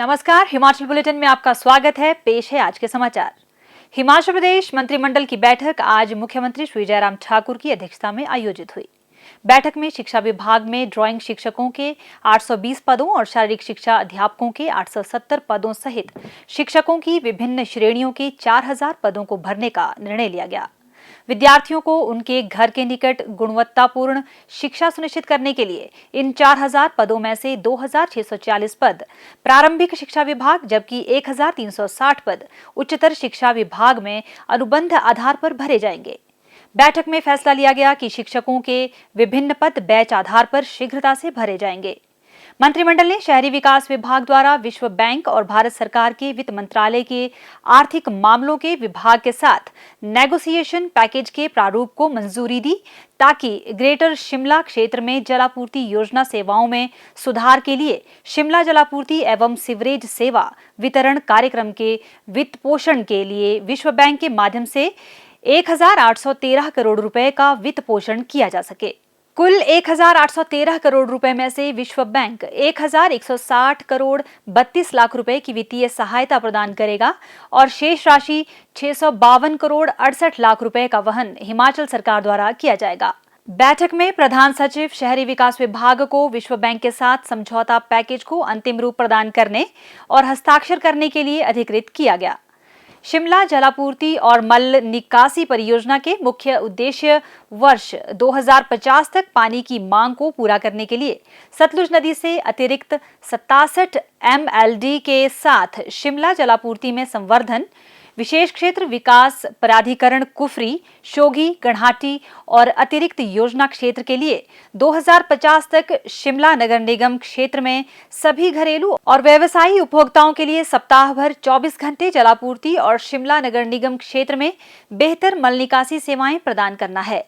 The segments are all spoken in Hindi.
नमस्कार, हिमाचल बुलेटिन में आपका स्वागत है। पेश है आज के समाचार। हिमाचल प्रदेश मंत्रिमंडल की बैठक आज मुख्यमंत्री श्री जयराम ठाकुर की अध्यक्षता में आयोजित हुई। बैठक में शिक्षा विभाग में ड्राइंग शिक्षकों के 820 पदों और शारीरिक शिक्षा अध्यापकों के 870 पदों सहित शिक्षकों की विभिन्न श्रेणियों के 4000 पदों को भरने का निर्णय लिया गया। विद्यार्थियों को उनके घर के निकट गुणवत्तापूर्ण शिक्षा सुनिश्चित करने के लिए इन 4000 पदों में से 2640 पद प्रारंभिक शिक्षा विभाग जबकि 1360 पद उच्चतर शिक्षा विभाग में अनुबंध आधार पर भरे जाएंगे। बैठक में फैसला लिया गया कि शिक्षकों के विभिन्न पद बैच आधार पर शीघ्रता से भरे जाएंगे। मंत्रिमंडल ने शहरी विकास विभाग द्वारा विश्व बैंक और भारत सरकार के वित्त मंत्रालय के आर्थिक मामलों के विभाग के साथ नेगोशिएशन पैकेज के प्रारूप को मंजूरी दी ताकि ग्रेटर शिमला क्षेत्र में जलापूर्ति योजना सेवाओं में सुधार के लिए शिमला जलापूर्ति एवं सीवरेज सेवा वितरण कार्यक्रम के वित्त पोषण के लिए विश्व बैंक के माध्यम से 1813 करोड़ रुपए का वित्त पोषण किया जा सके। कुल 1813 करोड़ रुपए में से विश्व बैंक 1160 करोड़ 32 लाख रुपए की वित्तीय सहायता प्रदान करेगा और शेष राशि 652 करोड़ 68 लाख रुपए का वहन हिमाचल सरकार द्वारा किया जाएगा। बैठक में प्रधान सचिव शहरी विकास विभाग को विश्व बैंक के साथ समझौता पैकेज को अंतिम रूप प्रदान करने और हस्ताक्षर करने के लिए अधिकृत किया गया। शिमला जलापूर्ति और मल निकासी परियोजना के मुख्य उद्देश्य वर्ष 2050 तक पानी की मांग को पूरा करने के लिए सतलुज नदी से अतिरिक्त 67 MLD के साथ शिमला जलापूर्ति में संवर्धन, विशेष क्षेत्र विकास प्राधिकरण कुफरी, शोघी, गढ़ाटी और अतिरिक्त योजना क्षेत्र के लिए 2050 तक शिमला नगर निगम क्षेत्र में सभी घरेलू और व्यवसायी उपभोक्ताओं के लिए सप्ताह भर 24 घंटे जलापूर्ति और शिमला नगर निगम क्षेत्र में बेहतर मल निकासी सेवाएं प्रदान करना है।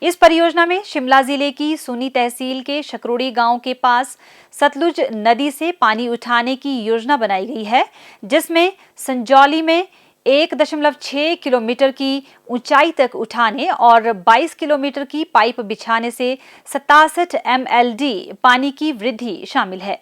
इस परियोजना में शिमला जिले की सुनी तहसील के शकरोड़ी गांव के पास सतलुज नदी से पानी उठाने की योजना बनाई गई है, जिसमें संजौली में 1.6 किलोमीटर की ऊंचाई तक उठाने और 22 किलोमीटर की पाइप बिछाने से 67 MLD पानी की वृद्धि शामिल है।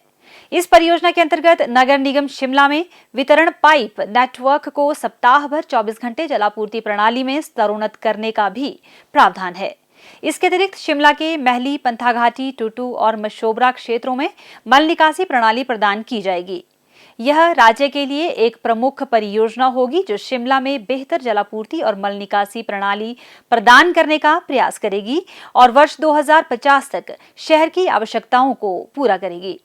इस परियोजना के अंतर्गत नगर निगम शिमला में वितरण पाइप नेटवर्क को सप्ताह भर 24 घंटे जलापूर्ति प्रणाली में स्तरोन्नत करने का भी प्रावधान है। इसके अतिरिक्त शिमला के महली, पंथाघाटी, टुटू और मशोबरा क्षेत्रों में मल निकासी प्रणाली प्रदान की जाएगी। यह राज्य के लिए एक प्रमुख परियोजना होगी जो शिमला में बेहतर जलापूर्ति और मल निकासी प्रणाली प्रदान करने का प्रयास करेगी और वर्ष 2050 तक शहर की आवश्यकताओं को पूरा करेगी।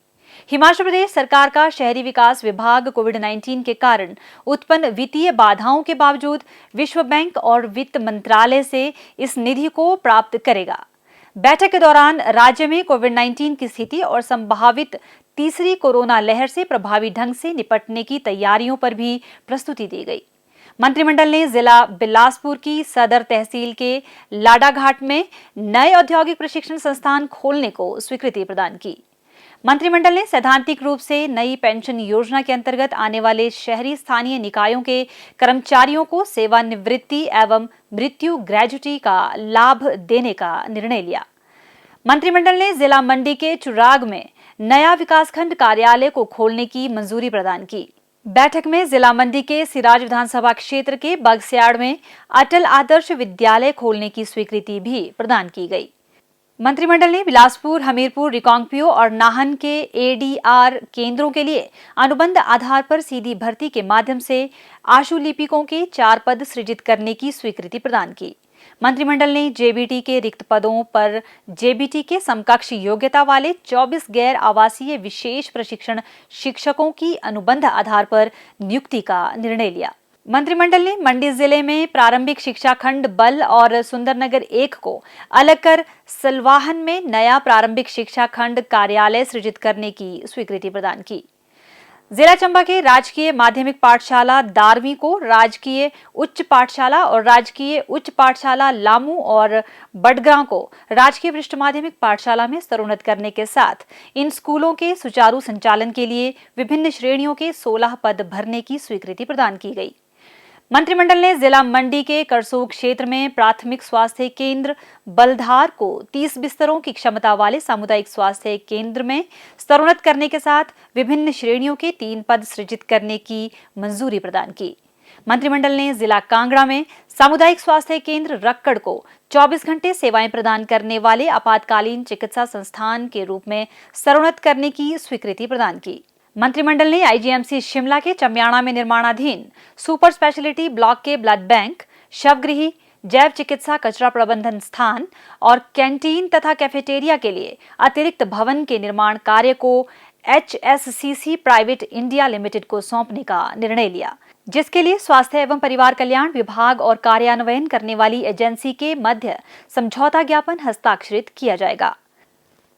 हिमाचल प्रदेश सरकार का शहरी विकास विभाग कोविड-19 के कारण उत्पन्न वित्तीय बाधाओं के बावजूद विश्व बैंक और वित्त मंत्रालय से इस निधि को प्राप्त करेगा। बैठक के दौरान राज्य में कोविड-19 की स्थिति और संभावित तीसरी कोरोना लहर से प्रभावी ढंग से निपटने की तैयारियों पर भी प्रस्तुति दी गई। मंत्रिमंडल ने जिला बिलासपुर की सदर तहसील के लाडाघाट में नए औद्योगिक प्रशिक्षण संस्थान खोलने को स्वीकृति प्रदान की। मंत्रिमंडल ने सैद्धांतिक रूप से नई पेंशन योजना के अंतर्गत आने वाले शहरी स्थानीय निकायों के कर्मचारियों को सेवानिवृत्ति एवं मृत्यु ग्रेजुटी का लाभ देने का निर्णय लिया। मंत्रिमंडल ने जिला मंडी के चुराग में नया विकासखंड कार्यालय को खोलने की मंजूरी प्रदान की। बैठक में जिला मंडी के सिराज विधानसभा क्षेत्र के बगस्याड़ में अटल आदर्श विद्यालय खोलने की स्वीकृति भी प्रदान की गई। मंत्रिमंडल ने बिलासपुर, हमीरपुर, रिकांगपिओ और नाहन के ADR केंद्रों के लिए अनुबंध आधार पर सीधी भर्ती के माध्यम से आशु लिपिकों के 4 पद सृजित करने की स्वीकृति प्रदान की। मंत्रिमंडल ने JBT के रिक्त पदों पर JBT के समकक्ष योग्यता वाले 24 गैर आवासीय विशेष प्रशिक्षण शिक्षकों की अनुबंध आधार पर नियुक्ति का निर्णय लिया। मंत्रिमंडल ने मंडी जिले में प्रारंभिक शिक्षा खंड बल और सुंदरनगर 1 को अलग कर सलवाहन में नया प्रारंभिक शिक्षा खंड कार्यालय सृजित करने की स्वीकृति प्रदान की। जिला चंबा के राजकीय माध्यमिक पाठशाला दारवी को राजकीय उच्च पाठशाला और राजकीय उच्च पाठशाला लामू और बडग्रां को राजकीय वरिष्ठ माध्यमिक पाठशाला में स्तरोन्नत करने के साथ इन स्कूलों के सुचारू संचालन के लिए विभिन्न श्रेणियों के 16 पद भरने की स्वीकृति प्रदान की गई। मंत्रिमंडल ने जिला मंडी के करसोग क्षेत्र में प्राथमिक स्वास्थ्य केंद्र बलधार को 30 बिस्तरों की क्षमता वाले सामुदायिक स्वास्थ्य केंद्र में स्तरोन्नत करने के साथ विभिन्न श्रेणियों के 3 पद सृजित करने की मंजूरी प्रदान की। मंत्रिमंडल ने जिला कांगड़ा में सामुदायिक स्वास्थ्य केंद्र रक्कड़ को 24 घंटे सेवाएं प्रदान करने वाले आपातकालीन चिकित्सा संस्थान के रूप में स्तरोन्नत करने की स्वीकृति प्रदान की। मंत्रिमंडल ने आईजीएमसी शिमला के चम्याणा में निर्माणाधीन सुपर स्पेशलिटी ब्लॉक के ब्लड बैंक, शवगृह, जैव चिकित्सा कचरा प्रबंधन स्थान और कैंटीन तथा कैफेटेरिया के लिए अतिरिक्त भवन के निर्माण कार्य को HSCC प्राइवेट इंडिया लिमिटेड को सौंपने का निर्णय लिया, जिसके लिए स्वास्थ्य एवं परिवार कल्याण विभाग और कार्यान्वयन करने वाली एजेंसी के मध्य समझौता ज्ञापन हस्ताक्षरित किया जाएगा।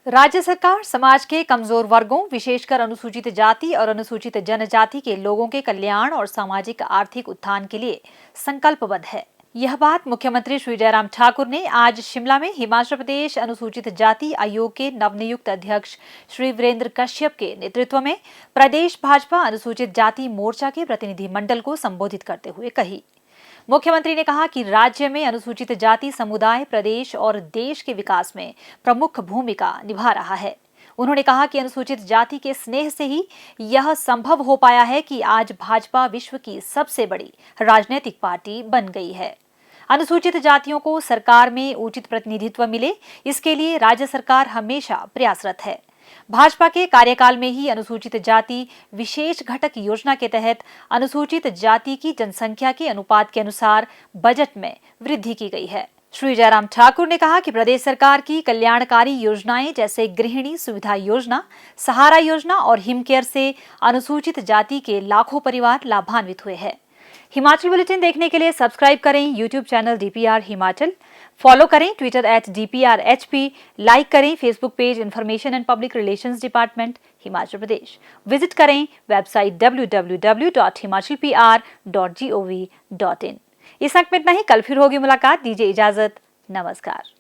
राज्य सरकार समाज के कमजोर वर्गों, विशेषकर अनुसूचित जाति और अनुसूचित जनजाति के लोगों के कल्याण और सामाजिक आर्थिक उत्थान के लिए संकल्पबद्ध है। यह बात मुख्यमंत्री श्री जयराम ठाकुर ने आज शिमला में हिमाचल प्रदेश अनुसूचित जाति आयोग के नवनियुक्त अध्यक्ष श्री वीरेंद्र कश्यप के नेतृत्व में प्रदेश भाजपा अनुसूचित जाति मोर्चा के प्रतिनिधि मंडल को संबोधित करते हुए कही। मुख्यमंत्री ने कहा कि राज्य में अनुसूचित जाति समुदाय प्रदेश और देश के विकास में प्रमुख भूमिका निभा रहा है। उन्होंने कहा कि अनुसूचित जाति के स्नेह से ही यह संभव हो पाया है कि आज भाजपा विश्व की सबसे बड़ी राजनीतिक पार्टी बन गई है। अनुसूचित जातियों को सरकार में उचित प्रतिनिधित्व मिले, इसके लिए राज्य सरकार हमेशा प्रयासरत है। भाजपा के कार्यकाल में ही अनुसूचित जाति विशेष घटक योजना के तहत अनुसूचित जाति की जनसंख्या के अनुपात के अनुसार बजट में वृद्धि की गई है। श्री जयराम ठाकुर ने कहा कि प्रदेश सरकार की कल्याणकारी योजनाएं जैसे गृहिणी सुविधा योजना, सहारा योजना और हिमकेयर से अनुसूचित जाति के लाखों परिवार लाभान्वित हुए हैं। हिमाचल बुलेटिन देखने के लिए सब्सक्राइब करें YouTube channel DPR Himachal, follow करें ट्विटर @DPRHP, लाइक करें Facebook page information and public relations department Himachal Pradesh, visit करें वेबसाइट www.himachalpr.gov.in। इस अंक में इतना ही, कल फिर होगी मुलाकात। दीजिए इजाजत, नमस्कार।